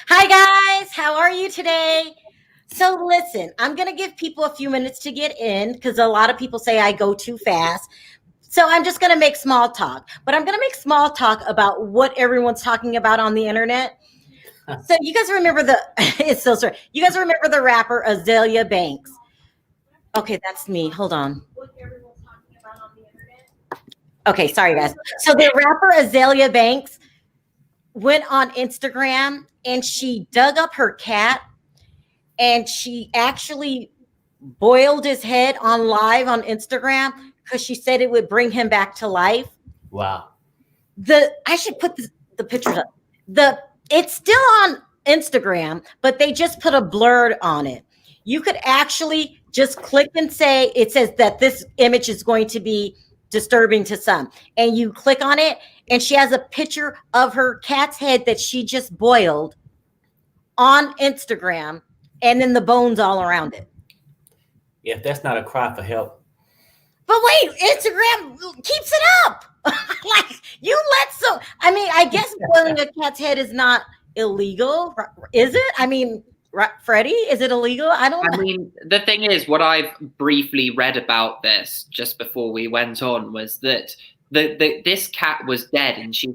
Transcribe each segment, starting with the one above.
Hi, guys. How are you today? So, listen, I'm going to give people a few minutes to get in because a lot of people say I go too fast. So, I'm just going to make small talk, but I'm going to make small talk about what everyone's talking about on the internet. So, you guys remember it's so sorry. You guys remember the rapper Azealia Banks? Okay, that's me. Hold on. Okay, sorry, guys. So, the rapper Azealia Banks went on Instagram and she dug up her cat and she actually boiled his head on live on Instagram because she said it would bring him back to life. Wow. I should put the pictures up. It's still on Instagram, but they just put a blur on it. You could actually just click and say it says that this image is going to be disturbing to some, and you click on it, and she has a picture of her cat's head that she just boiled on Instagram, and then the bones all around it. If that's not a cry for help. But wait, Instagram keeps it up. Like you let some. I mean, I guess boiling a cat's head is not illegal, is it? I mean, Freddie, is it illegal? I don't know. I mean, the thing is, what I've briefly read about this just before we went on was that this cat was dead, and she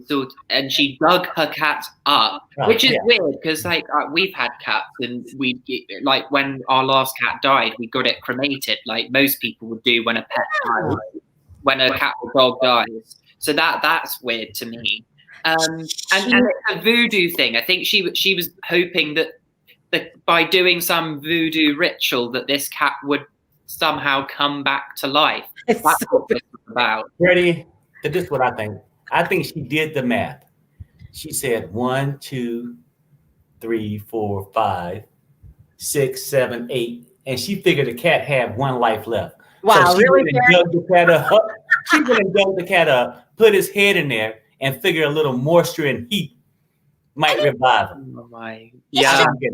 dug her cat up, which is weird because we've had cats, and we like when our last cat died, we got it cremated, like most people would do when a pet dies, when a cat or dog dies. So that's weird to me. And it's a voodoo thing. I think she was hoping that by doing some voodoo ritual that this cat would somehow come back to life. That's what this was about. Freddie, this is what I think. I think she did the math. She said 1, 2, 3, 4, 5, 6, 7, 8, and she figured the cat had one life left. Wow, so she really? Dug the cat up. She went and dug the cat up, put his head in there, and figured a little moisture and heat might revive him. Oh my! Yeah, she's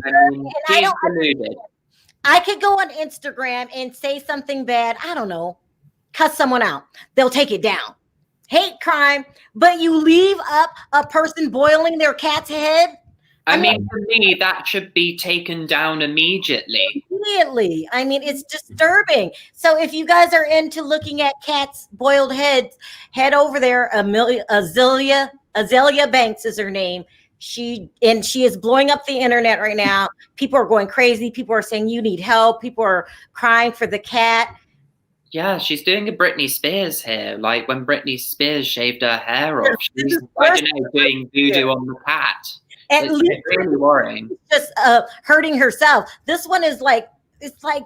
deluded. I could go on Instagram and say something bad. I don't know, cuss someone out. They'll take it down. Hate crime, but you leave up a person boiling their cat's head. I mean, for me, that should be taken down immediately. Immediately. I mean, it's disturbing. So if you guys are into looking at cats' boiled heads, head over there. Azealia Banks is her name. She is blowing up the internet right now. People are going crazy. People are saying you need help. People are crying for the cat. Yeah, she's doing a Britney Spears here. Like when Britney Spears shaved her hair off, she's doing voodoo on the cat. It's really worrying. Just hurting herself. This one is like, it's like,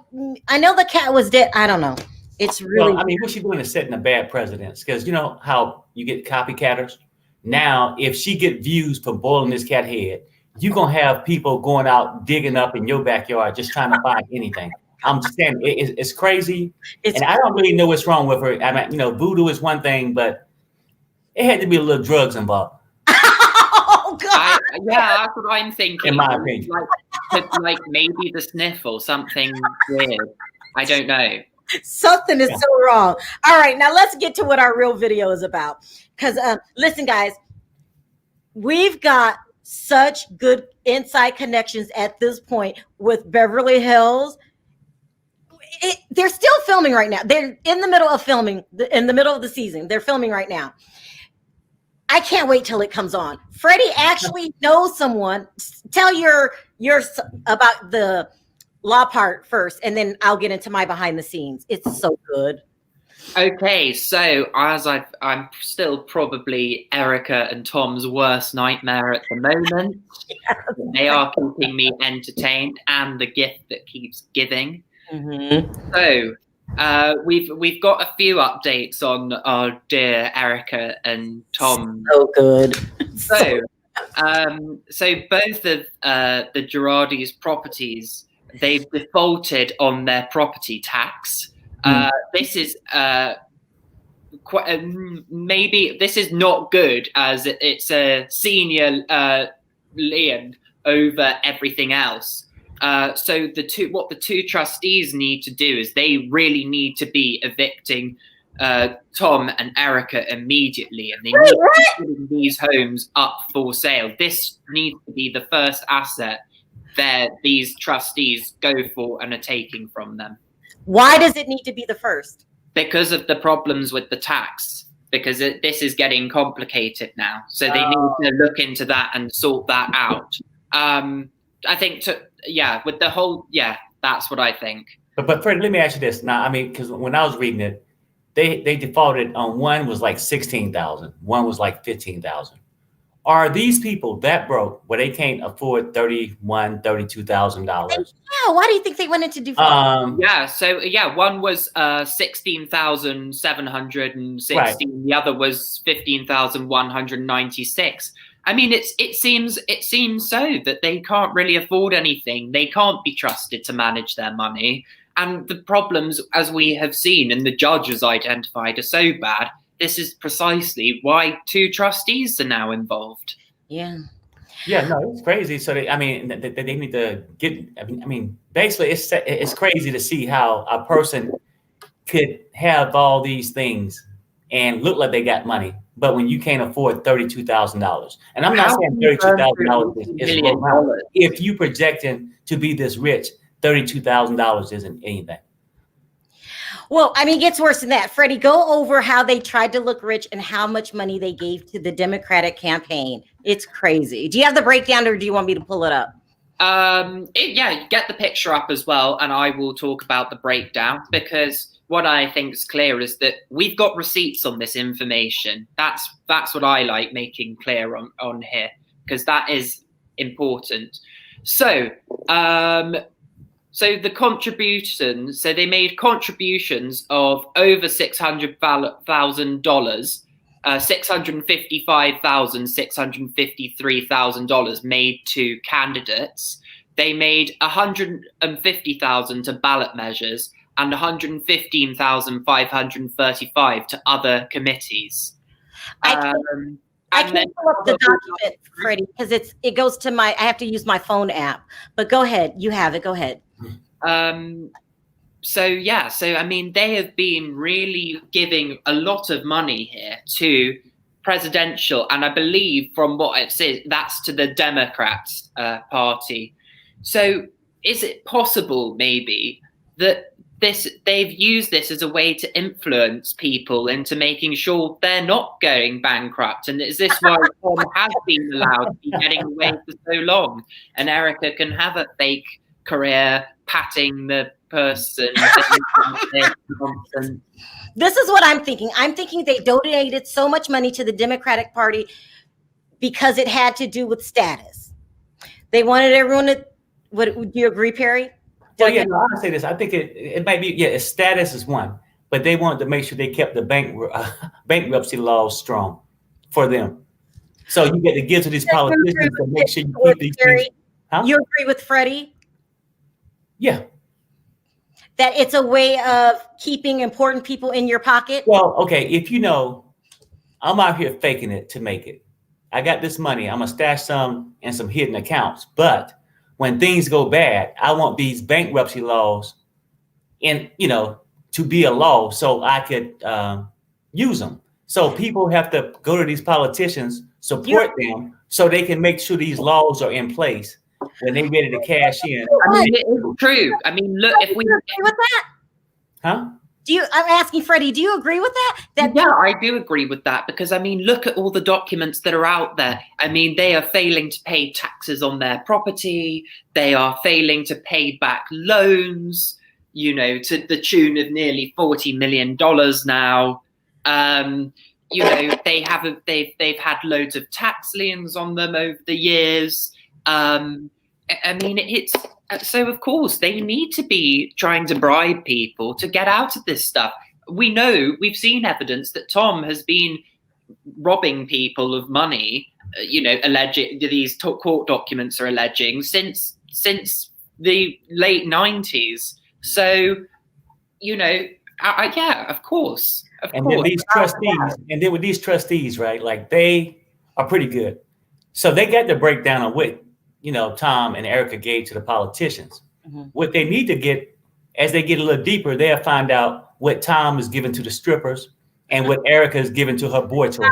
I know the cat was dead. I don't know. It's really. Well, I mean, what she's doing is setting a bad precedence because you know how you get copycatters. Now, if she get views for boiling this cat head, you're going to have people going out digging up in your backyard just trying to find anything. I'm just saying it's crazy. And I don't really know what's wrong with her. I mean, voodoo is one thing, but it had to be a little drugs involved. Oh, God. Yeah, that's what I'm thinking. In my opinion. Like maybe the sniffle, something weird. I don't know. Something is so wrong. All right, now let's get to what our real video is about. Because listen, guys, we've got such good inside connections at this point with Beverly Hills. They're still filming right now. They're in the middle of filming, in the middle of the season. They're filming right now. I can't wait till it comes on. Freddie actually knows someone. Tell your about the law part first, and then I'll get into my behind the scenes. It's so good. Okay, so I'm still probably Erika and Tom's worst nightmare at the moment. Yes. They are keeping me entertained, and the gift that keeps giving. Mm-hmm. So we've got a few updates on our dear Erika and Tom. So good. So both of the Girardi's properties, they've defaulted on their property tax. This is maybe this is not good, as it's a senior lien over everything else. So what the two trustees need to do is they really need to be evicting Tom and Erika immediately, and they need to be putting these homes up for sale. This needs to be the first asset that these trustees go for and are taking from them. Why does it need to be the first? Because of the problems with the tax. Because this is getting complicated now, so they need to look into that and sort that out. I think, with the whole, that's what I think. But Fred, let me ask you this now. I mean, because when I was reading it, they defaulted on one was like 16,000, one was like 15,000. Are these people that broke where they can't afford $31,000, $32,000? Yeah, why do you think they went into default? One was 16,716. Right. The other was 15,196. I mean, it seems so that they can't really afford anything. They can't be trusted to manage their money, and the problems, as we have seen and the judges identified, are so bad. This is precisely why 2 trustees are now involved. Yeah. Yeah, no, it's crazy. So they need to get. I mean, basically, it's crazy to see how a person could have all these things and look like they got money, but when you can't afford $32,000, and I'm not saying $32,000 is low. If you projecting to be this rich, $32,000 isn't anything. Well, I mean, it gets worse than that. Freddie, go over how they tried to look rich and how much money they gave to the Democratic campaign. It's crazy. Do you have the breakdown, or do you want me to pull it up? Get the picture up as well, and I will talk about the breakdown, because what I think is clear is that we've got receipts on this information. That's what I like making clear on here, because that is important. So, the contributions, so they made contributions of over $600,000, $655,000, $653,000 made to candidates. They made $150,000 to ballot measures and $115,535 to other committees. I can't pull up the document, Freddie, because it goes to I have to use my phone app. But go ahead, you have it. Go ahead. So I mean, they have been really giving a lot of money here to presidential, and I believe from what it says, that's to the Democrats party. So is it possible maybe that they've used this as a way to influence people into making sure they're not going bankrupt? And is this why Tom has been allowed to be getting away for so long, and Erika can have a fake career patting the person? This is what I'm thinking. I'm thinking they donated so much money to the Democratic Party because it had to do with status. They wanted everyone to. Would you agree, Perry? Well, yeah, no, I'll say this. I think it might be, its status is one, but they wanted to make sure they kept the bankruptcy laws strong for them. So you get to give to these politicians to make sure you keep these things. Huh? You agree with Freddie? Yeah. That it's a way of keeping important people in your pocket? Well, okay, if you know, I'm out here faking it to make it. I got this money. I'm going to stash some in some hidden accounts. But when things go bad, I want these bankruptcy laws to be a law so I could use them. So people have to go to these politicians, support them so they can make sure these laws are in place when they're ready to cash in. I mean, it is true. I mean, look, if we agree with that, huh? I'm asking Freddie, do you agree with that? Yeah, I do agree with that, because I mean, look at all the documents that are out there. I mean, they are failing to pay taxes on their property. They are failing to pay back loans, to the tune of nearly $40 million now. They've had loads of tax liens on them over the years. I mean, so of course they need to be trying to bribe people to get out of this stuff. We've seen evidence that Tom has been robbing people of money, alleging these court documents are alleging since the late 90s. So, of course. Then with these trustees, right? Like, they are pretty good. So they got the breakdown of what Tom and Erika gave to the politicians. Mm-hmm. What they need to get, as they get a little deeper, they'll find out what Tom is giving to the strippers, and what Erika is giving to her boy toy.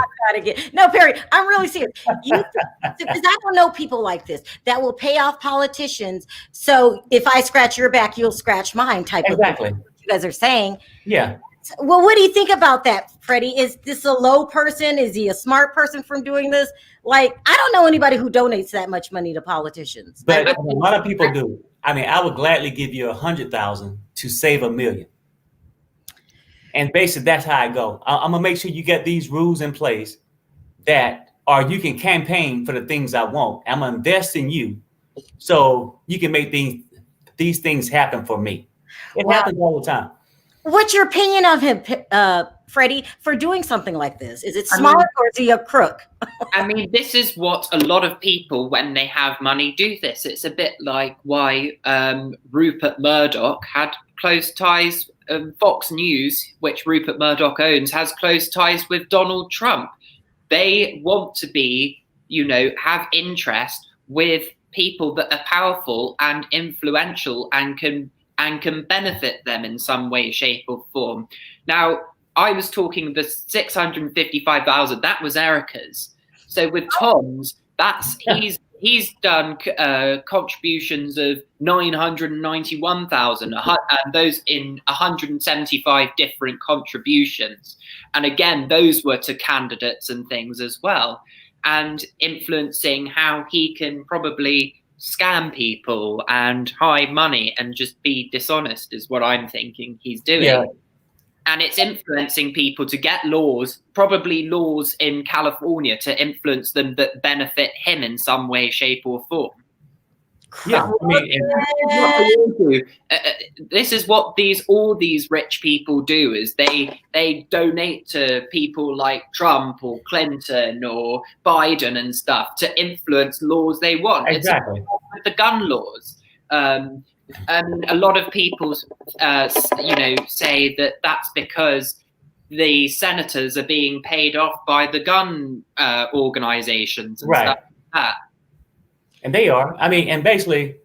No, Perry, I'm really serious. Because I don't know people like this that will pay off politicians. So if I scratch your back, you'll scratch mine type of thing. You guys are saying. Yeah. Well, what do you think about that, Freddie? Is this a low person? Is he a smart person from doing this? Like, I don't know anybody who donates that much money to politicians. But a lot of people do. I mean, I would gladly give you 100,000 to save $1 million. And basically, that's how I go. I'm gonna make sure you get these rules in place or you can campaign for the things I want. I'm gonna invest in you so you can make these things happen for me. It happens all the time. What's your opinion of him, Freddie, for doing something like this? Is it smart or is he a crook? I mean, this is what a lot of people, when they have money, do this. It's a bit like why Rupert Murdoch had close ties. Fox News, which Rupert Murdoch owns, has close ties with Donald Trump. They want to be, have interest with people that are powerful and influential and can benefit them in some way, shape, or form. Now, I was talking the 655,000. That was Erika's. So with Tom's, he's done contributions of 991,000, and those in 175 different contributions. And again, those were to candidates and things as well, and influencing how he can probably scam people and hide money and just be dishonest is what I'm thinking he's doing. Yeah. And it's influencing people to get laws, probably laws in California, to influence them that benefit him in some way, shape, or form. Yeah, this is what all these rich people do: is they donate to people like Trump or Clinton or Biden and stuff to influence laws they want. Exactly. It's with the gun laws. And a lot of people, say that that's because the senators are being paid off by the gun organizations and stuff like that. And they are. I mean, and basically,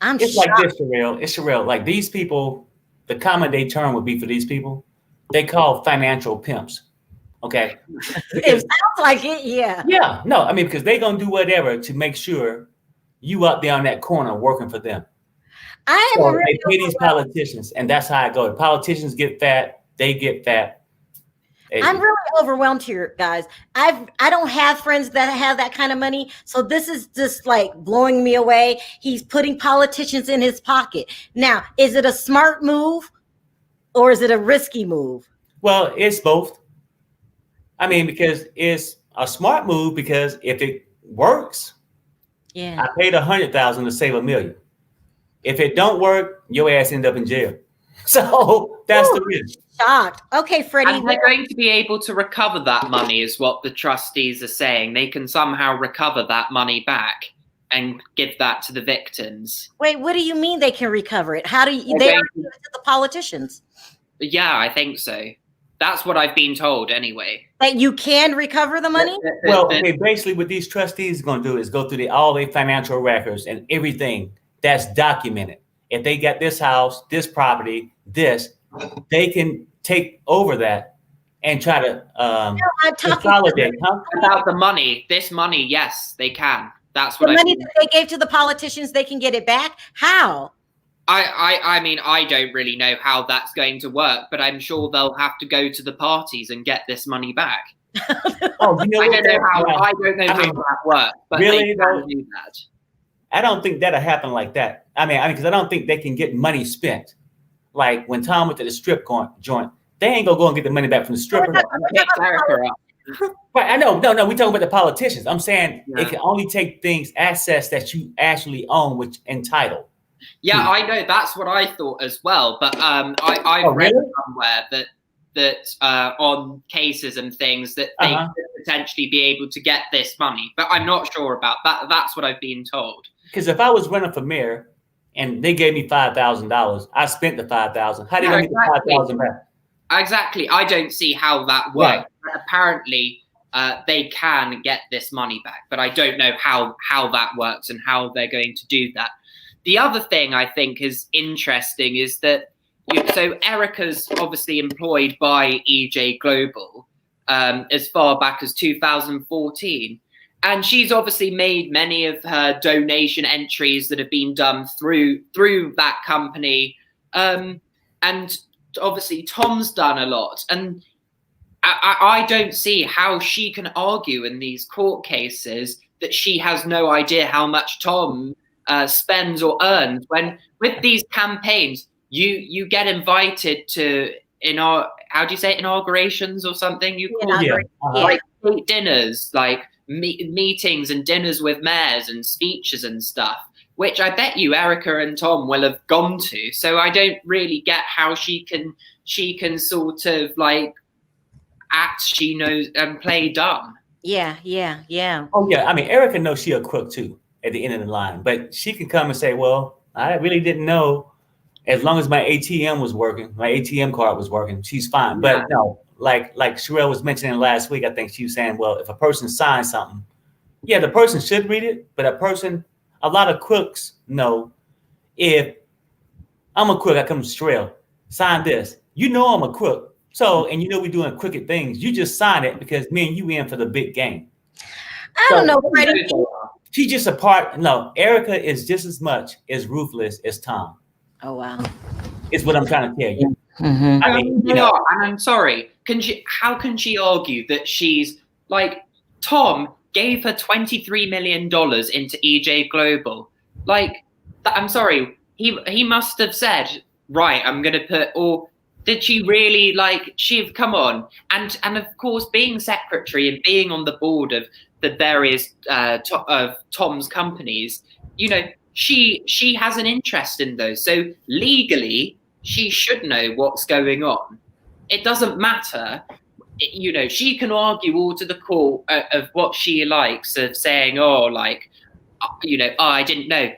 it's shocked. Like this, Sharrell. It's Sharrell. Like these people, the common day term would be for these people, they call financial pimps. Okay. It sounds like it, yeah. Yeah. No, I mean, because they're going to do whatever to make sure you up there on that corner working for them. They pay these politicians, and that's how I go. The politicians get fat, they get fat. I'm really overwhelmed here, guys. I don't have friends that have that kind of money, so this is just like blowing me away. He's putting politicians in his pocket. Now, is it a smart move or is it a risky move? Well, it's both. I mean, because it's a smart move because if it works, I paid 100,000 to save $1 million. If it don't work, your ass end up in jail. So that's the risk. Shocked. Okay, Freddie. And they're going to be able to recover that money, is what the trustees are saying. They can somehow recover that money back and give that to the victims. Wait, what do you mean they can recover it? How do you? They are giving it to the politicians. Yeah, I think so. That's what I've been told, anyway. That you can recover the money? Well, okay. Basically, what these trustees are going to do is go through all their financial records and everything that's documented. If they got this house, this property, they can take over that and try to consolidate. About the money, this money, yes, they can. That's what the money that they gave to the politicians, they can get it back. How? I mean, I don't really know how that's going to work, but I'm sure they'll have to go to the parties and get this money back. I don't know how that works, but really, they can do that. I don't think that'll happen like that. I mean, because I don't think they can get money spent. Like when Tom went to the strip joint, they ain't gonna go and get the money back from the stripper. Right, I know. No, we talking about the politicians. I'm saying it can only take assets that you actually own, which entitled. Yeah, I know. That's what I thought as well. But I read somewhere that on cases and things that they could potentially be able to get this money, but I'm not sure about that. That's what I've been told. Because if I was running for mayor and they gave me $5,000, I spent the $5,000. How do you get the $5,000 back? Exactly. I don't see how that works. Right. Apparently, they can get this money back, but I don't know how that works and how they're going to do that. The other thing I think is interesting is that so Erika's obviously employed by EJ Global as far back as 2014. And she's obviously made many of her donation entries that have been done through that company. And obviously Tom's done a lot. And I don't see how she can argue in these court cases that she has no idea how much Tom spends or earns, when with these campaigns, you get invited to how do you say, inaugurations or something? You call it like dinners, like meetings and dinners with mayors and speeches and stuff, which I bet you Erika and Tom will have gone to. So I don't really get how she can sort of like act she knows and play dumb. Yeah. Oh yeah, I mean Erika knows she a crook too at the end of the line, but she can come and say, well, I really didn't know. As long as my ATM was working, my ATM card was working, she's fine. But no, like Sharrell was mentioning last week, I think she was saying, well, if a person signs something, yeah, the person should read it, but a lot of crooks know, if I'm a crook, I come to Sharrell, sign this. You know I'm a crook. So, and you know we're doing crooked things. You just sign it because me and you in for the big game. I don't know, Freddie. She's just a part. No, Erika is just as much as ruthless as Tom. Oh wow, is what I'm trying to tell you. Mm-hmm. I mean, and I'm sorry. How can she argue that she's like, Tom gave her $23 million into EJ Global? Like, I'm sorry. He must have said, right, I'm going to put, or did she really like? Come on, and of course, being secretary and being on the board of the various of Tom's companies, you know. She has an interest in those. So legally, she should know what's going on. It doesn't matter. You know, she can argue all to the court of what she likes, of saying, oh, like, you know, oh, I didn't know.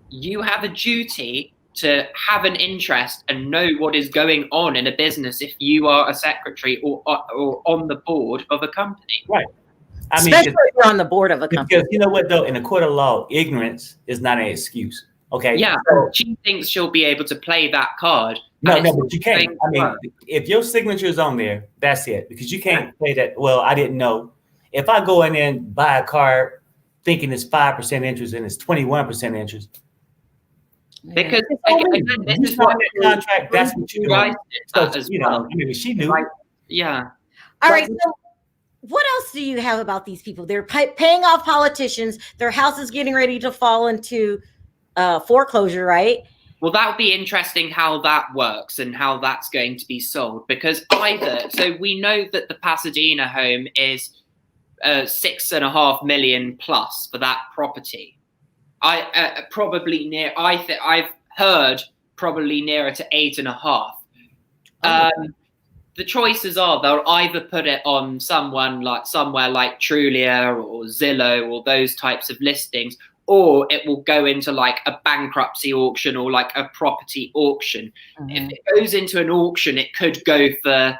You have a duty to have an interest and know what is going on in a business if you are a secretary or on the board of a company. Right. I mean, especially if you're on the board of a company. Because you know what, though, in the court of law, ignorance is not an excuse. Okay. Yeah, so, she thinks she'll be able to play that card. No, but you can't. I mean, if your signature is on there, that's it. Because you can't say that, well, I didn't know. If I go in there and buy a card thinking it's 5% interest and it's 21% interest. Because again, this is what contract, that's what you're doing. So, as you well. know, I mean, she knew. Like, yeah. All right. So what else do you have about these people? They're paying off politicians. Their house is getting ready to fall into foreclosure, right? Well, that would be interesting how that works and how that's going to be sold. Because so we know that the Pasadena home is $6.5 million plus for that property. I've heard probably nearer to 8.5. The choices are they'll either put it on somewhere like Trulia or Zillow or those types of listings, or it will go into like a bankruptcy auction or like a property auction. If it goes into an auction, it could go for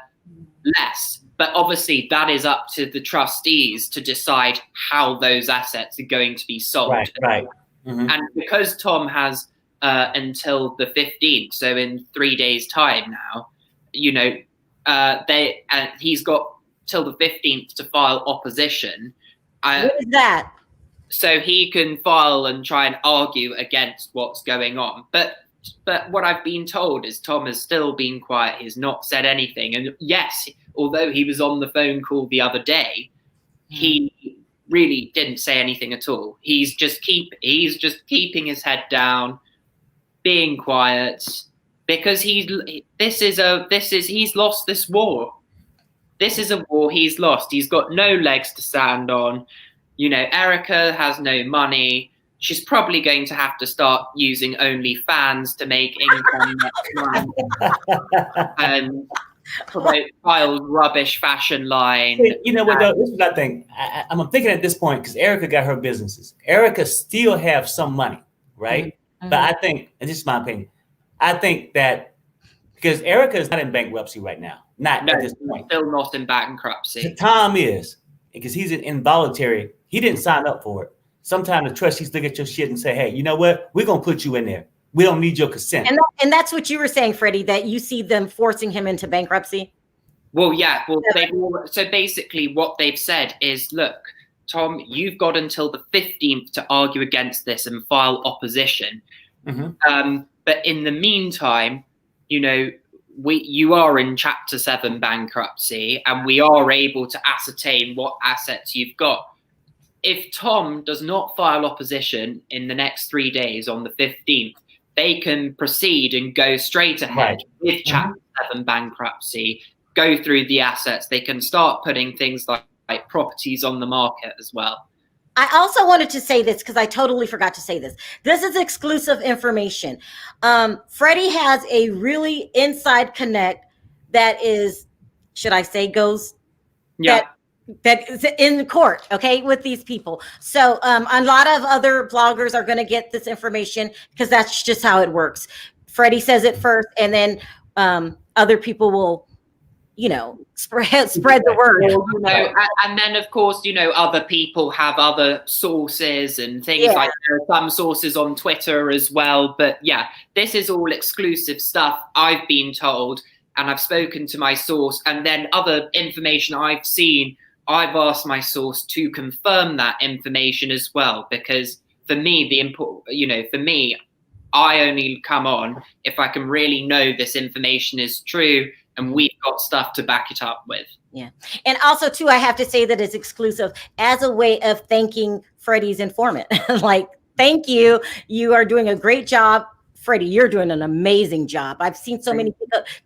less. But obviously that is up to the trustees to decide how those assets are going to be sold. Right. Mm-hmm. And because Tom has until the 15th, so in 3 days' time now, you know, he's got till the 15th to file opposition. What is that? So he can file and try and argue against what's going on. But what I've been told is Tom has still been quiet. He's not said anything. And yes, although he was on the phone call the other day, he really didn't say anything at all. He's just keeping his head down, being quiet, because he's lost this war. This is a war he's lost. He's got no legs to stand on. You know, Erika has no money. She's probably going to have to start using OnlyFans to make income next month. And promote Kyle's rubbish fashion line. You know what, though? This is what I think. I'm thinking at this point, because Erika got her businesses. Erika still have some money, right? Mm-hmm. But I think, and this is my opinion, I think that because Erika is not in bankruptcy right now. Not at this point. Still not in bankruptcy. Tom is, because he's involuntary. He didn't sign up for it. Sometimes the trustees look at your shit and say, hey, you know what? We're going to put you in there. We don't need your consent. And that's what you were saying, Freddie, that you see them forcing him into bankruptcy. Well, yeah. Well, so basically what they've said is, look, Tom, you've got until the 15th to argue against this and file opposition. But in the meantime, you know, you are in Chapter 7 bankruptcy, and we are able to ascertain what assets you've got. If Tom does not file opposition in the next 3 days on the 15th, they can proceed and go straight ahead with Chapter 7 bankruptcy, go through the assets. They can start putting things like properties on the market as well. I also wanted to say this because I totally forgot to say this. This is exclusive information. Freddie has a really inside connect that is, should I say, goes that is in court, okay, with these people. So a lot of other bloggers are going to get this information because that's just how it works. Freddie says it first, and then other people will, you know, spread the word. You know, and then of course, you know, other people have other sources and things like there are some sources on Twitter as well. But yeah, this is all exclusive stuff I've been told, and I've spoken to my source, and then other information I've seen, I've asked my source to confirm that information as well, because for me, for me, I only come on if I can really know this information is true and we've got stuff to back it up with. Yeah. And also, too, I have to say that it's exclusive as a way of thanking Freddie's informant. Like, thank you. You are doing a great job. Freddie, you're doing an amazing job. I've seen so many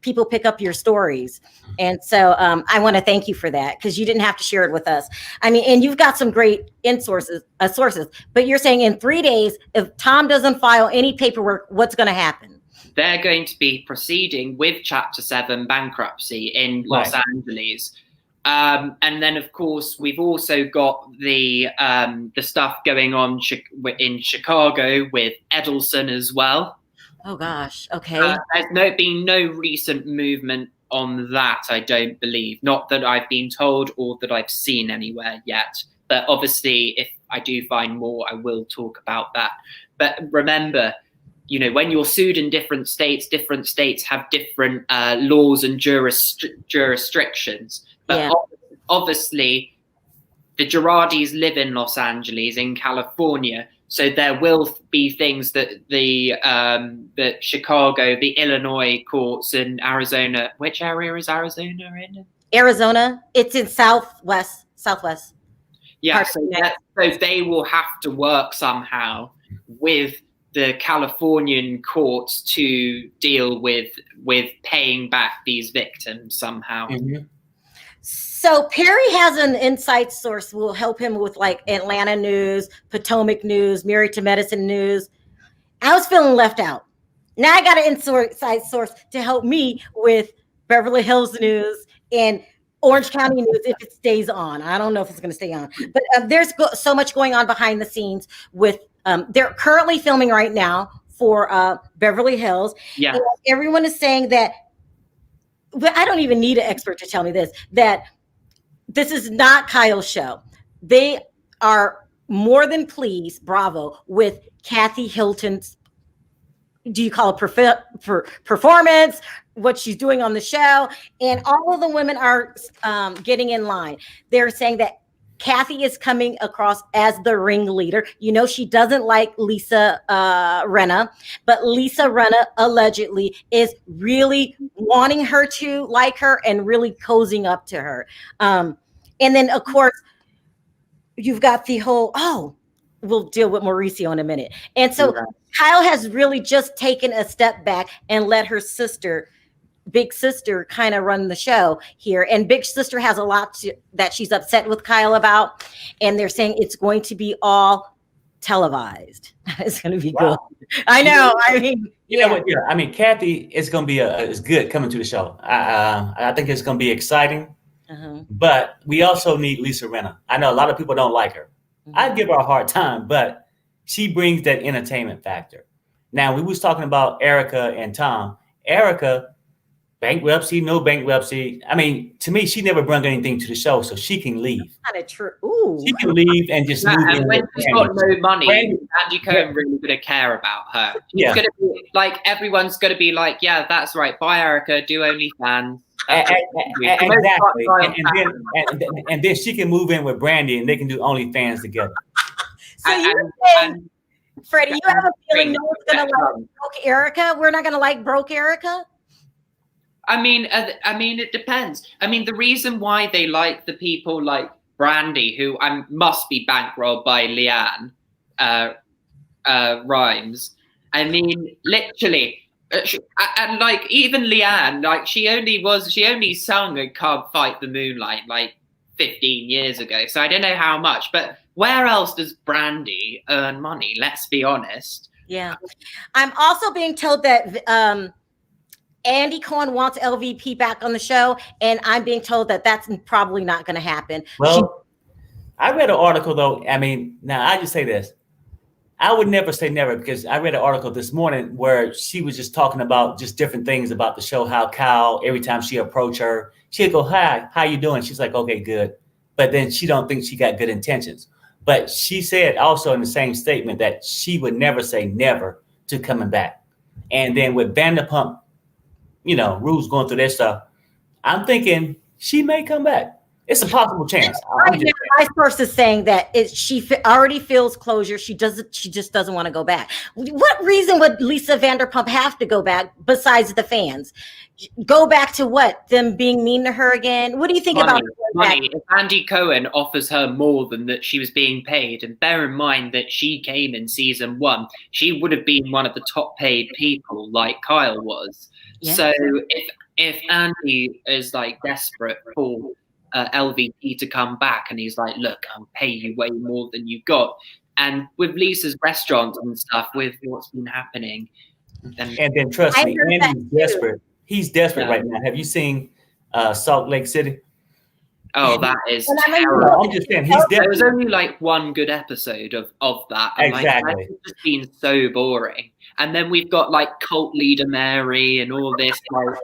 people pick up your stories. And so I want to thank you for that, because you didn't have to share it with us. I mean, and you've got some great sources, but you're saying in 3 days, if Tom doesn't file any paperwork, what's going to happen? They're going to be proceeding with Chapter 7 bankruptcy in Los Angeles. And then, of course, we've also got the stuff going on in Chicago with Edelson as well. Oh, gosh. Okay. There's been no recent movement on that, I don't believe. Not that I've been told or that I've seen anywhere yet. But obviously, if I do find more, I will talk about that. But remember, you know, when you're sued in different states have different laws and jurisdictions. But obviously, the Girardis live in Los Angeles, in California. So there will be things that the Chicago, the Illinois courts, and Arizona. Which area is Arizona in? Arizona. It's in southwest. Yeah, so they will have to work somehow with the Californian courts to deal with paying back these victims somehow. So Perry has an inside source who will help him with like Atlanta news, Potomac news, Married to Medicine news. I was feeling left out. Now I got an inside source to help me with Beverly Hills news and Orange County news if it stays on. I don't know if it's going to stay on, but there's so much going on behind the scenes with. They're currently filming right now for Beverly Hills. Yeah, and everyone is saying that. But I don't even need an expert to tell me this. That this is not Kyle's show. They are more than pleased, bravo, with Kathy Hilton's, do you call it performance, what she's doing on the show. And all of the women are getting in line. They're saying that Kathy is coming across as the ringleader. You know, she doesn't like Lisa Rinna, but Lisa Rinna allegedly is really wanting her to like her and really cozying up to her. And then, of course, you've got the whole, we'll deal with Mauricio in a minute. And so Kyle has really just taken a step back and let her sister, Big Sister, kind of run the show here. And Big Sister has a lot that she's upset with Kyle about. And they're saying it's going to be all televised. It's going to be good. I know. I mean, you know what? Yeah. I mean, Kathy is going to be is good coming to the show. I think it's going to be exciting. But we also need Lisa Rinna. I know a lot of people don't like her. I give her a hard time, but she brings that entertainment factor. Now, we was talking about Erika and Tom. Erika Bankruptcy, no bankruptcy. I mean, to me, she never brought anything to the show, so she can leave. Kind of true. Ooh. She can leave and just move in. And when she's got no money, Andy Cohen Yeah. really going to care about her. He's going to be like, everyone's going to be like, yeah, that's right. Bye, Erika. Do OnlyFans. Exactly. And then she can move in with Brandy, and they can do OnlyFans together. So you're saying, Freddie, you have a feeling no one's going to like broke Erika? We're not going to like broke Erika? I mean, it depends. I mean, the reason why they like the people like Brandy, who must be bankrolled by Leanne Rhymes. I mean, literally, and like even Leanne, like she only sung and Can't Fight the Moonlight like 15 years ago. So I don't know how much, but where else does Brandy earn money? Let's be honest. Yeah, I'm also being told that Andy Cohen wants LVP back on the show, and I'm being told that that's probably not going to happen. Well, I read an article, though. I mean, now I just say this. I would never say never, because I read an article this morning where she was just talking about just different things about the show, how Kyle, every time she approached her, she'd go, hi, how you doing? She's like, okay, good. But then she don't think she got good intentions. But she said also in the same statement that she would never say never to coming back. And then with Vanderpump, Rue's going through their stuff, I'm thinking she may come back. It's a possible chance. Right now, my source is saying that she already feels closure. She just doesn't want to go back. What reason would Lisa Vanderpump have to go back besides the fans? Go back to what? Them being mean to her again? What do you think about money? If Andy Cohen offers her more than that she was being paid, and bear in mind that she came in season 1, she would have been one of the top paid people like Kyle was. Yeah. So if Andy is like desperate for LVP to come back, and he's like, look, I'll pay you way more than you got, and with Lisa's restaurants and stuff, with what's been happening, and then trust me, Andy's desperate. He's desperate right now. Have you seen Salt Lake City? Oh, that is terrible. I'm just saying, he's desperate. There was only like one good episode of that. And exactly. Like, it's just been so boring. And then we've got like cult leader Mary and all this like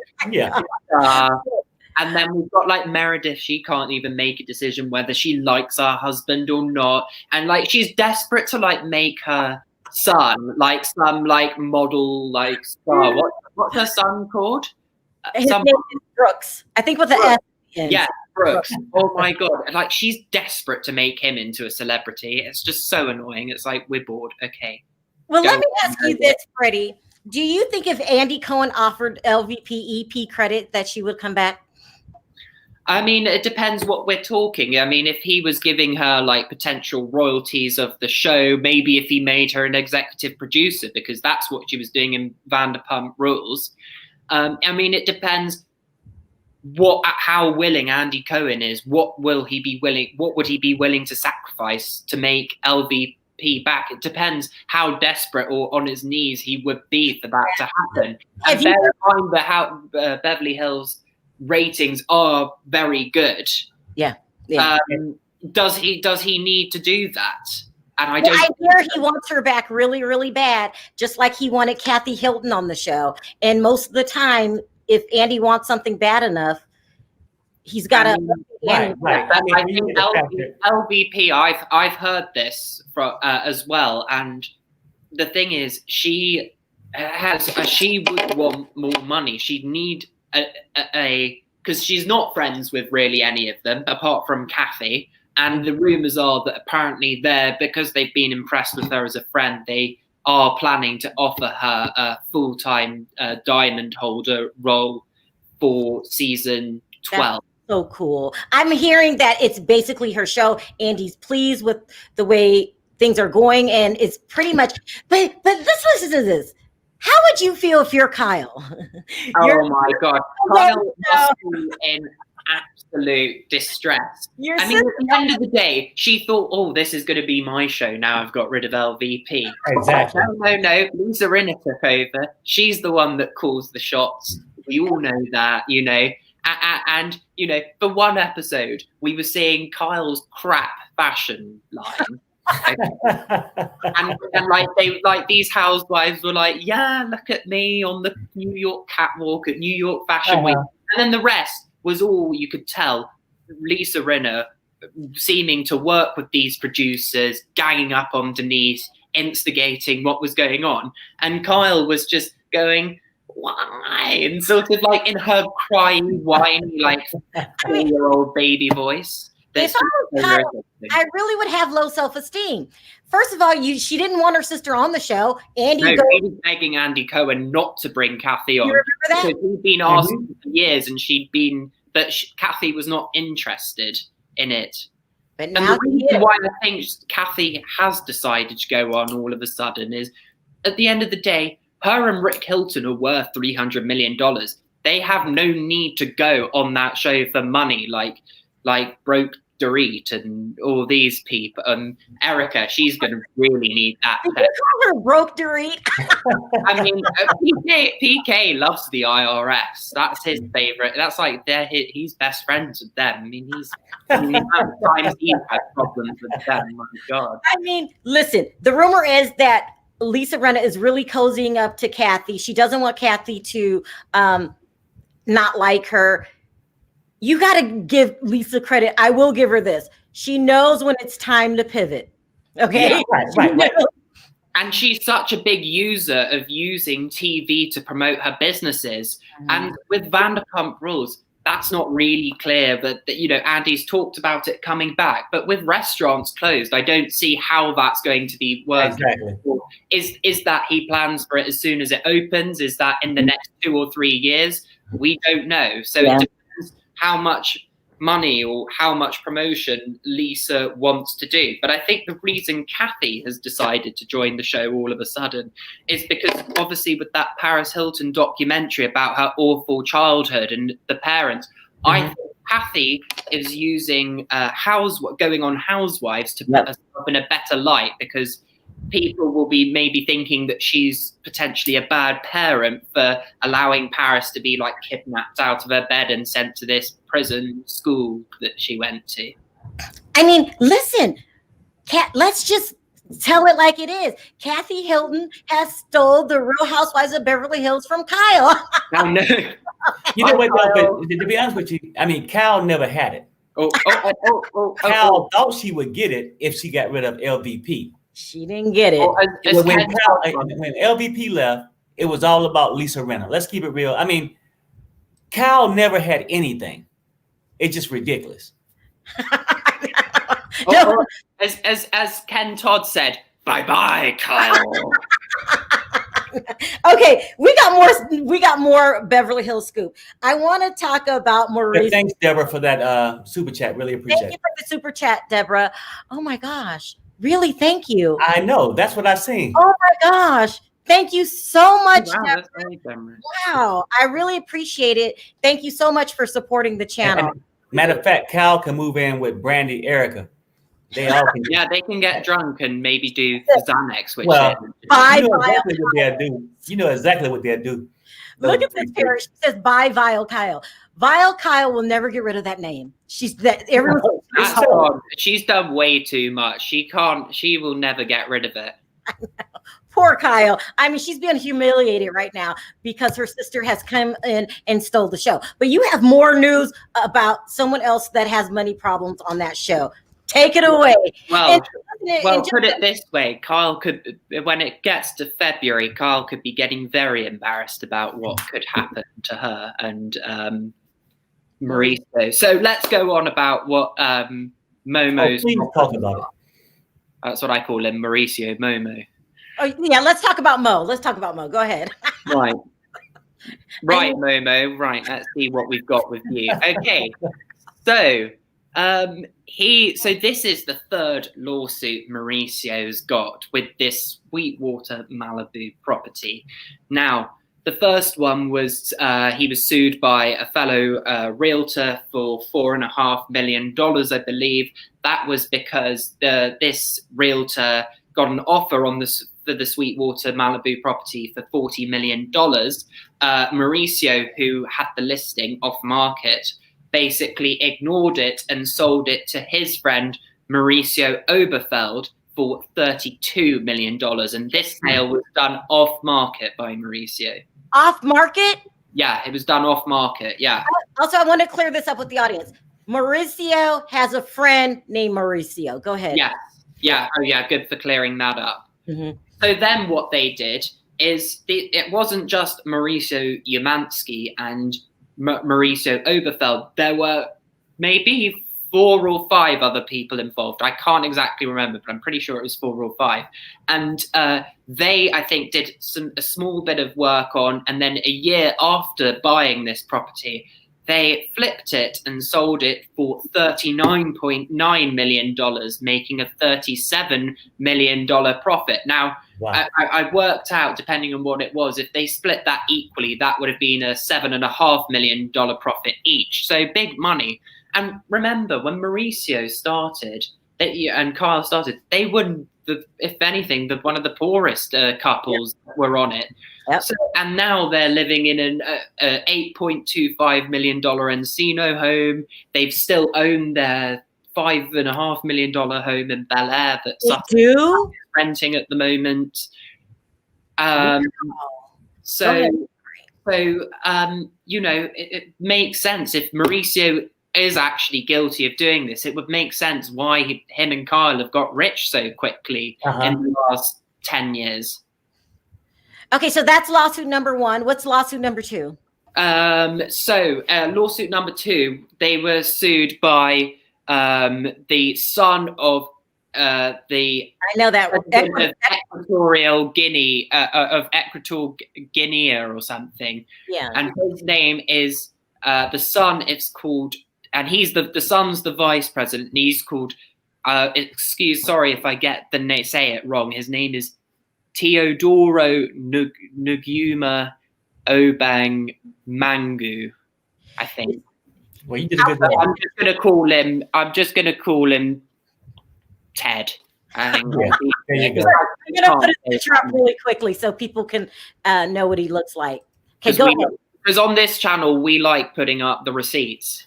and then we've got like Meredith. She can't even make a decision whether she likes her husband or not. And like she's desperate to like make her son like some like model like star. What's her son called? His name is Brooks. I think with the S. Yeah, Brooks. Oh my god! Like she's desperate to make him into a celebrity. It's just so annoying. It's like, we're bored. Okay. Well, let me ask you this, Freddie. Do you think if Andy Cohen offered LVP EP credit that she would come back? I mean, it depends what we're talking. I mean, if he was giving her like potential royalties of the show, maybe if he made her an executive producer, because that's what she was doing in Vanderpump Rules. I mean, it depends how willing Andy Cohen is. What would he be willing to sacrifice to make LVP back? It depends how desperate or on his knees he would be for that to happen. And bear in mind that how Beverly Hills ratings are very good. Yeah. Does he need to do that? And I hear he wants her back really, really bad, just like he wanted Kathy Hilton on the show. And most of the time, if Andy wants something bad enough, he's got to. Right. I think LVP. I've heard this from as well, and the thing is, she would want more money. She'd need because she's not friends with really any of them apart from Kathy. And the rumors are that apparently because they've been impressed with her as a friend, they are planning to offer her a full-time diamond holder role for season 12. That's so cool. I'm hearing that it's basically her show. Andy's pleased with the way things are going, and it's pretty much. But let's listen to this. How would you feel if you're Kyle? Oh my God, Kyle must be in absolute distress. I mean, at the end of the day, she thought, oh, this is going to be my show. Now I've got rid of LVP. Exactly. No. Lisa Rinna took over. She's the one that calls the shots. We all know that, And, for one episode, we were seeing Kyle's crap fashion line. and like these housewives were like, yeah, look at me on the New York catwalk at New York Fashion Week, and then the rest was all you could tell. Lisa Rinna seeming to work with these producers, ganging up on Denise, instigating what was going on, and Kyle was just going, why? And sort of like in her crying, whiny, like 4-year-old baby voice. If I was Kyle, I really would have low self-esteem. First of all, she didn't want her sister on the show. She was begging Andy Cohen not to bring Kathy on. You remember that? Because he'd been asked for years, and Kathy was not interested in it. But and now the reason why I think Kathy has decided to go on all of a sudden is, at the end of the day, her and Rick Hilton are worth $300 million. They have no need to go on that show for money, like Broke Dorit and all these people. Erika, she's going to really need that. Did you call her Broke Dorit? I mean, PK loves the IRS. That's his favorite. That's like he's best friends with them. I mean, times he's had problems with them. My God. I mean, listen, the rumor is that Lisa Rinna is really cozying up to Kathy. She doesn't want Kathy to not like her. You got to give Lisa credit. I will give her this. She knows when it's time to pivot. Okay. Yeah, right. And she's such a big user of using TV to promote her businesses. And with Vanderpump Rules, that's not really clear. But Andy's talked about it coming back. But with restaurants closed, I don't see how that's going to be working. Exactly. Is that he plans for it as soon as it opens? Is that in the next 2 or 3 years? We don't know. So it depends how much money or how much promotion Lisa wants to do. But I think the reason Kathy has decided to join the show all of a sudden is because obviously with that Paris Hilton documentary about her awful childhood and the parents, I think Kathy is using going on Housewives to put herself in a better light, because people will be maybe thinking that she's potentially a bad parent for allowing Paris to be like kidnapped out of her bed and sent to this prison school that she went to. I mean, listen, let's just tell it like it is. Kathy Hilton has stole the Real Housewives of Beverly Hills from Kyle. Oh, no. You know what, though, to be honest with you, I mean, Kyle never had it. Kyle thought she would get it if she got rid of LVP. She didn't get it. When LVP left, it was all about Lisa Rinna. Let's keep it real. I mean, Kyle never had anything. It's just ridiculous. As Ken Todd said, bye-bye, Kyle. Okay, we got more Beverly Hills scoop. I want to talk about Mauricio. Thanks, Deborah, for that super chat. Really appreciate it. Thank you for the super chat, Deborah. Oh my gosh. Really, thank you. I know. That's what I seen. Oh my gosh. Thank you so much. Wow, wow. I really appreciate it. Thank you so much for supporting the channel. And matter of fact, Cal can move in with Brandy, Erika. They all can. Yeah, they can get drunk and maybe do Xanax. Which you know exactly what they'll do. Look at this pair. She says, bye, Vile Kyle. Vile Kyle will never get rid of that name. She's done way too much. She will never get rid of it. Poor Kyle. I mean, she's being humiliated right now because her sister has come in and stole the show. But you have more news about someone else that has money problems on that show. Take it away. Well, put it this way. Kyle could, when it gets to February, Kyle could be getting very embarrassed about what could happen to her and Mauricio. So let's go on about what Momo's. Please talk about it. That's what I call him, Mauricio Momo. Oh yeah, let's talk about Mo. Go ahead. Right, Momo. Right, let's see what we've got with you. Okay, so this is the third lawsuit Mauricio's got with this Sweetwater Malibu property. Now, the first one was he was sued by a fellow realtor for $4.5 million, I believe. That was because this realtor got an offer for the Sweetwater Malibu property for $40 million. Mauricio, who had the listing off market, basically ignored it and sold it to his friend Mauricio Oberfeld for $32 million. And this sale was done off market by Mauricio. Off market? Yeah, it was done off market. Yeah. Also, I want to clear this up with the audience. Mauricio has a friend named Mauricio. Go ahead. Yeah. Yeah. Oh, yeah. Good for clearing that up. Mm-hmm. So then what they did is it wasn't just Mauricio Umansky and Mauricio Oberfeld. There were maybe 4 or 5 other people involved. I can't exactly remember, but I'm pretty sure it was 4 or 5. And they, I think, did a small bit of work on, and then a year after buying this property, they flipped it and sold it for $39.9 million, making a $37 million profit. Now, wow. I worked out, depending on what it was, if they split that equally, that would have been a $7.5 million profit each. So big money. And remember, when Mauricio started and Kyle started, they were, if anything, one of the poorest couples were on it. Yep. So, and now they're living in an $8.25 million Encino home. They've still owned their $5.5 million home in Bel Air that's renting at the moment. So you know, it makes sense if Mauricio is actually guilty of doing this. It would make sense why him and Kyle have got rich so quickly in the last 10 years. Okay, so that's lawsuit number 1. What's lawsuit number 2? Lawsuit number 2, they were sued by the son of the Equatorial Guinea of Equatorial Guinea or something. Yeah, and his name is the son. It's called, and he's the son's the vice president. And he's called. Sorry if I get the name, say it wrong. His name is Teodoro Nguma Obang Mangu, I think. Well, you did a good job. I'm just gonna call him Ted. I think. There you go. I'm gonna put a picture up really quickly so people can know what he looks like. Okay, go ahead. Because on this channel, we like putting up the receipts.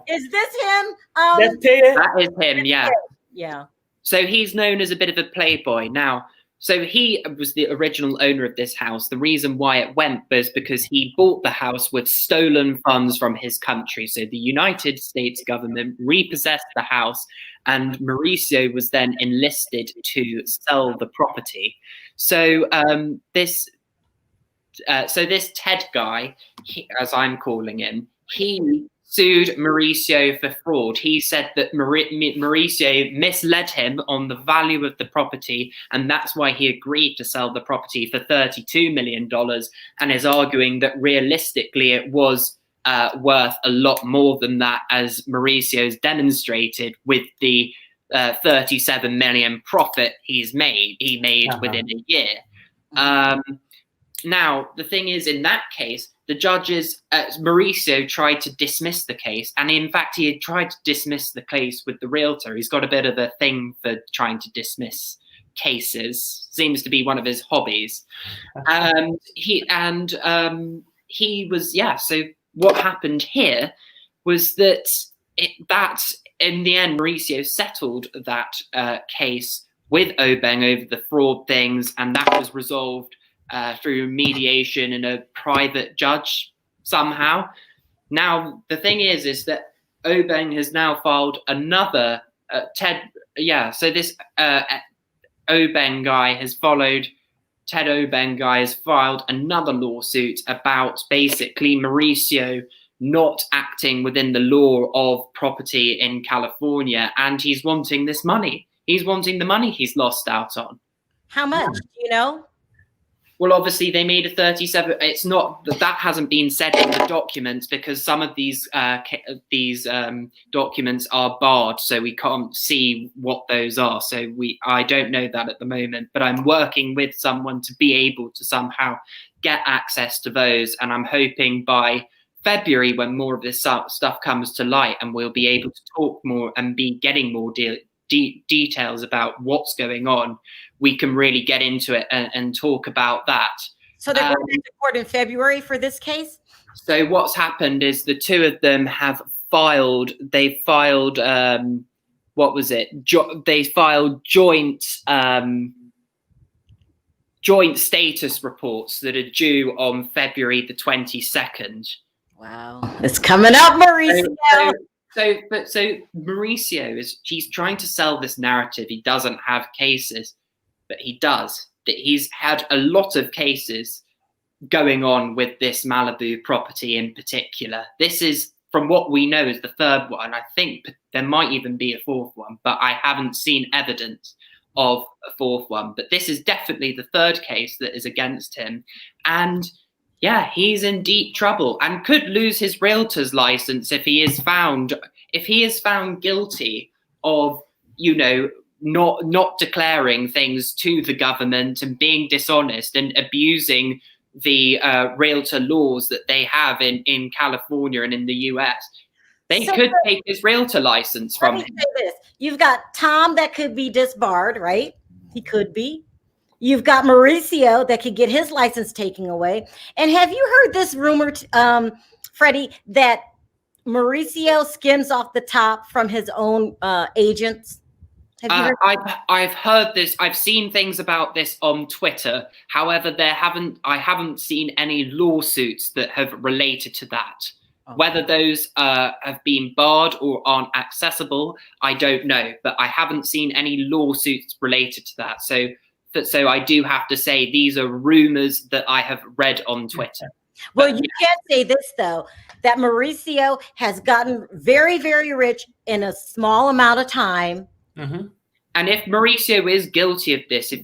Is this him? That's Ted. That is him, yeah. Yeah. So he's known as a bit of a playboy. Now, so he was the original owner of this house. The reason why it went was because he bought the house with stolen funds from his country. So the United States government repossessed the house, and Mauricio was then enlisted to sell the property. So this Ted guy, as I'm calling him, he sued Mauricio for fraud. He said that Mauricio misled him on the value of the property, and that's why he agreed to sell the property for $32 million, and is arguing that realistically it was worth a lot more than that, as Mauricio's demonstrated with the 37 million profit he made within a year. Now, the thing is, in that case, the judges, Mauricio tried to dismiss the case. And in fact, he had tried to dismiss the case with the realtor. He's got a bit of a thing for trying to dismiss cases. Seems to be one of his hobbies. He was, so what happened here was that in the end, Mauricio settled that case with Obeng over the fraud things, and that was resolved through mediation and a private judge somehow. Now, the thing is that Obeng has now filed another Ted Obeng guy has filed another lawsuit about basically Mauricio not acting within the law of property in California, and he's wanting this money. He's wanting the money he's lost out on. How much? Do you know? Well, obviously they made a 37. It's not that hasn't been said in the documents because some of these documents are barred, so we can't see what those are. So I don't know that at the moment, but I'm working with someone to be able to somehow get access to those, and I'm hoping by February, when more of this stuff comes to light, and we'll be able to talk more and be getting more details about what's going on, we can really get into it and talk about that. So they're going to court in February for this case? So what's happened is the two of them have filed, what was it? They filed joint status reports that are due on February the 22nd. Wow, it's coming up, Mauricio. So Mauricio he's trying to sell this narrative. He doesn't have cases, but he does. That he's had a lot of cases going on with this Malibu property in particular. This is, from what we know, is the third one. I think there might even be a fourth one, but I haven't seen evidence of a fourth one. But this is definitely the third case that is against him. And yeah, he's in deep trouble and could lose his realtor's license if he is found guilty of, not declaring things to the government and being dishonest and abusing the realtor laws that they have in California and in the US. They could take his realtor license from him. Say this. You've got Tom that could be disbarred, right? He could be. You've got Mauricio that could get his license taken away. And have you heard this rumor, Freddie, that Mauricio skims off the top from his own agents? Have you heard I've heard this. I've seen things about this on Twitter. However, I haven't seen any lawsuits that have related to that. Okay. Whether those have been barred or aren't accessible, I don't know. But I haven't seen any lawsuits related to that. So I do have to say these are rumors that I have read on Twitter. Well, you can say this, though, that Mauricio has gotten very, very rich in a small amount of time. Mm-hmm. And if Mauricio is guilty of this, if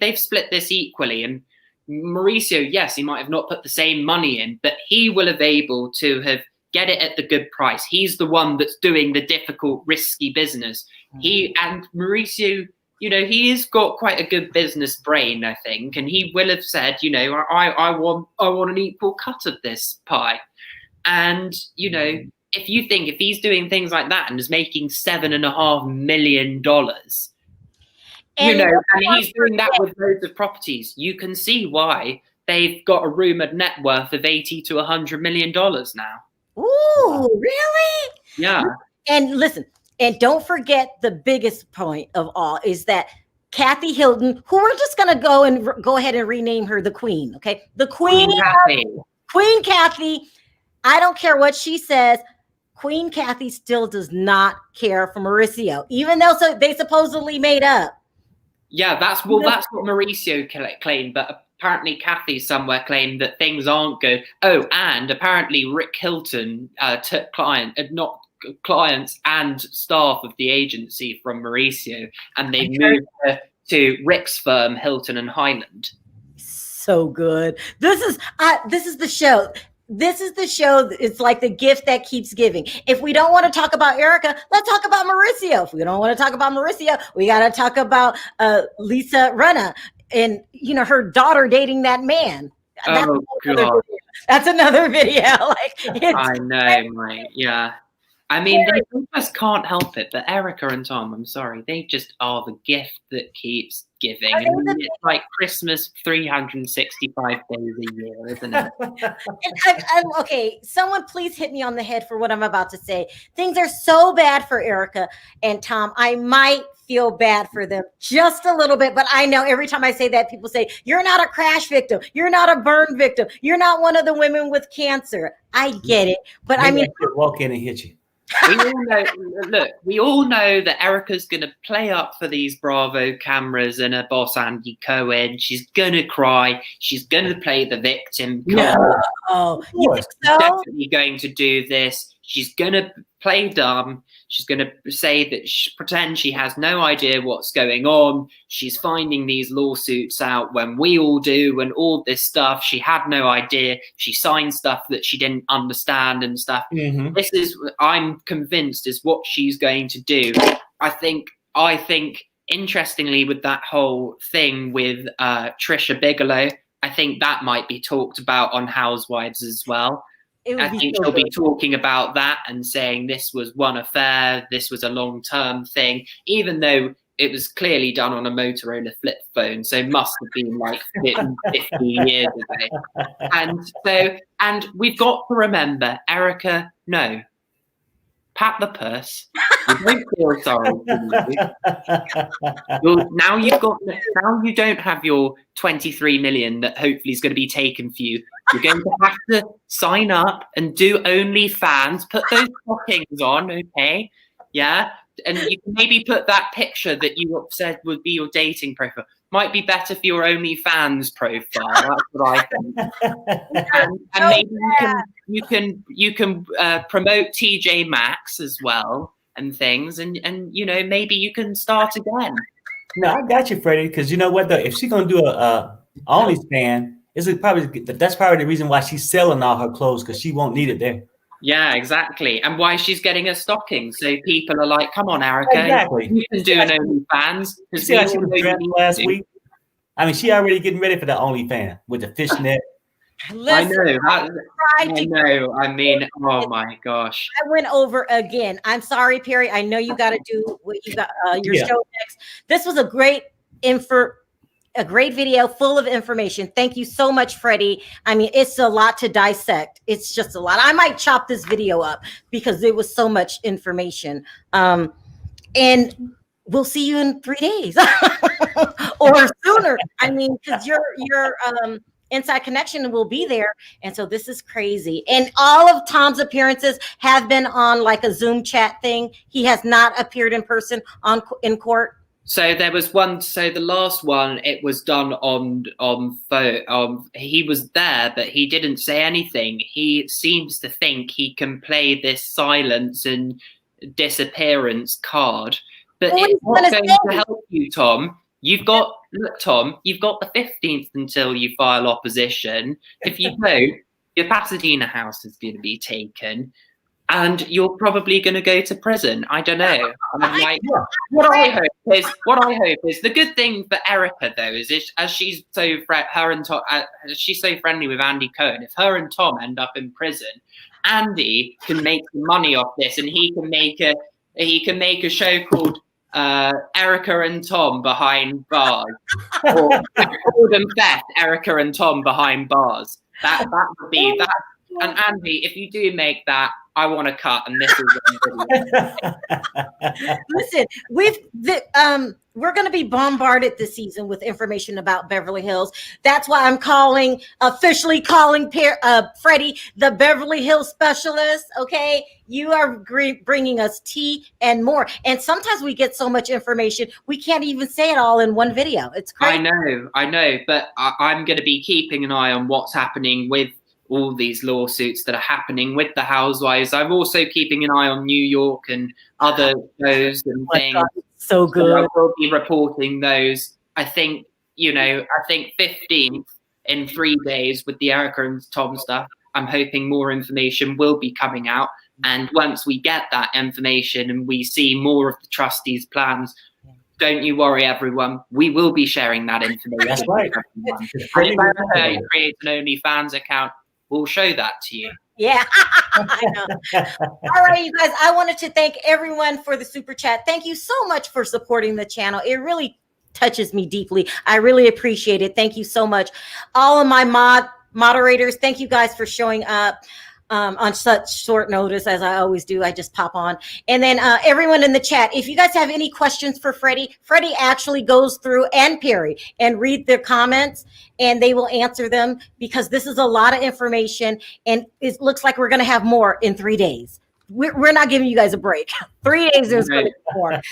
they've split this equally, and Mauricio, yes, he might have not put the same money in, but he will have able to have get it at the good price. He's the one that's doing the difficult, risky business. Mauricio, he has got quite a good business brain, I think, and he will have said, I want an equal cut of this pie. And, if he's doing things like that and is making $7.5 million, and he's doing that with loads of properties, you can see why they've got a rumored net worth of $80 to $100 million now. Ooh, really? Yeah. And listen, and don't forget the biggest point of all is that Kathy Hilton, who we're just going to go ahead and rename her the Queen, okay? The Queen Kathy. Queen Kathy. I don't care what she says. Queen Kathy still does not care for Mauricio, even though they supposedly made up. Yeah, that's what Mauricio claimed, but apparently Kathy somewhere claimed that things aren't good. Oh, and apparently Rick Hilton took clients and staff of the agency from Mauricio, and they moved to Rick's firm, Hilton and Highland. So good. This is the show. This is the show. It's like the gift that keeps giving. If we don't want to talk about Erika, let's talk about Mauricio. If we don't want to talk about Mauricio, we got to talk about Lisa Rinna and her daughter dating that man. That's another video. I know, mate. Yeah. I mean, they just can't help it. But Erika and Tom, I'm sorry, they just are the gift that keeps giving. I mean, it's like Christmas 365 days a year, isn't it? I'm okay, someone please hit me on the head for what I'm about to say. Things are so bad for Erika and Tom. I might feel bad for them just a little bit, but I know every time I say that, people say, you're not a crash victim. You're not a burn victim. You're not one of the women with cancer. I get it. But maybe I could walk in and hit you. We all know that Erika's going to play up for these Bravo cameras and her boss, Andy Cohen. She's going to cry. She's going to play the victim card. No. You think so? She's definitely going to do this. She's going to play dumb. She's going to say that pretend she has no idea what's going on. She's finding these lawsuits out when we all do and all this stuff. She had no idea. She signed stuff that she didn't understand and stuff. Mm-hmm. This is, I'm convinced, is what she's going to do. I think interestingly, with that whole thing with Trisha Bigelow, I think that might be talked about on Housewives as well. I think she'll be talking about that and saying this was one affair, this was a long-term thing, even though it was clearly done on a Motorola flip phone, so it must have been like 15 years ago. And we've got to remember, Erika, no. pat the puss. You don't feel sorry for you. Now you don't have your 23 million that hopefully is going to be taken for you. You're going to have to sign up and do OnlyFans. Put those stockings on, okay? Yeah, and you can maybe put that picture that you said would be your dating profile. Might be better for your OnlyFans profile. That's what I think. And maybe you can promote TJ Maxx as well and things, and maybe you can start again. No, I got you, Freddie. Because you know what, though, if she's gonna do a OnlyFans, that's probably the reason why she's selling all her clothes, because she won't need it there. Yeah, exactly. And why she's getting a stocking. So people are like, come on, Erika, exactly. You can do an OnlyFans. You see how she was dressed last week? I mean, she already getting ready for the OnlyFans with the fishnet. Listen, I know. I mean, oh my gosh. I went over again. I'm sorry, Perry. I know you got to do what you got your show next. This was a great video full of information. Thank you so much, Freddie. I mean, it's a lot to dissect. It's just a lot. I might chop this video up because there was so much information. And we'll see you in 3 days or sooner. I mean, because your Inside Connection will be there. And so this is crazy. And all of Tom's appearances have been on like a Zoom chat thing. He has not appeared in person in court. So there was one. So the last one, it was done on phone. He was there, but he didn't say anything. He seems to think he can play this silence and disappearance card, but it's not going to help you, Tom. Tom, you've got the 15th until you file opposition. If you don't, your Pasadena house is going to be taken. And you're probably going to go to prison. I don't know. What I hope is the good thing for Erika though is as she's so she's so friendly with Andy Cohen. If her and Tom end up in prison, Andy can make some money off this, and he can make a show called Erika and Tom Behind Bars, or Called and Beth, Erika and Tom Behind Bars. That would be that. And Andy, if you do make that, I want to cut, and this is Listen, we're going to be bombarded this season with information about Beverly Hills. That's why I'm officially calling Freddie the Beverly Hills specialist. Okay, you are bringing us tea and more. And sometimes we get so much information we can't even say it all in one video. It's crazy. I know, but I'm going to be keeping an eye on what's happening with all these lawsuits that are happening with the housewives. I'm also keeping an eye on New York and other shows and things. God, so good. So I will be reporting those. I think 15th in 3 days with the Erika and Tom stuff. I'm hoping more information will be coming out. And once we get that information and we see more of the trustees' plans, don't you worry, everyone. We will be sharing that information. That's right. If Erika creates an OnlyFans account, we'll show that to you. Yeah, I know. All right, you guys, I wanted to thank everyone for the super chat. Thank you so much for supporting the channel. It really touches me deeply. I really appreciate it. Thank you so much. All of my moderators, thank you guys for showing up on such short notice, as I always do. I just pop on. And then everyone in the chat, if you guys have any questions for Freddie actually goes through, and Perry, and read their comments, and they will answer them, because this is a lot of information, and it looks like we're going to have more in 3 days. We're not giving you guys a break. 3 days there's going to be more.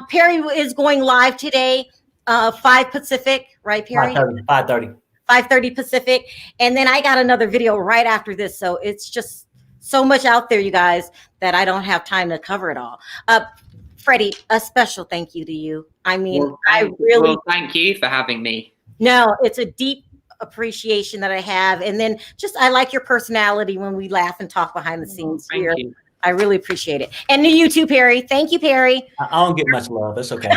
Perry is going live today, 5 Pacific, right, Perry? 5:30 Pacific. And then I got another video right after this. So it's just so much out there, you guys, that I don't have time to cover it all. Freddie, a special thank you to you. I mean, thank you for having me. No, it's a deep appreciation that I have. And then I like your personality when we laugh and talk behind the scenes here. You. I really appreciate it. And to you too, Perry. Thank you, Perry. I don't get much love. It's okay.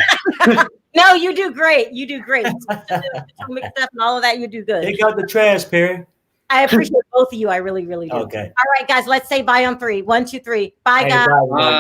No, you do great. You do great. Mixed up and all of that, you do good. Take out the trash, Perry. I appreciate both of you. I really, really do. Okay. All right, guys, let's say bye on 3. 1, 2, 3. Bye, guys. Bye.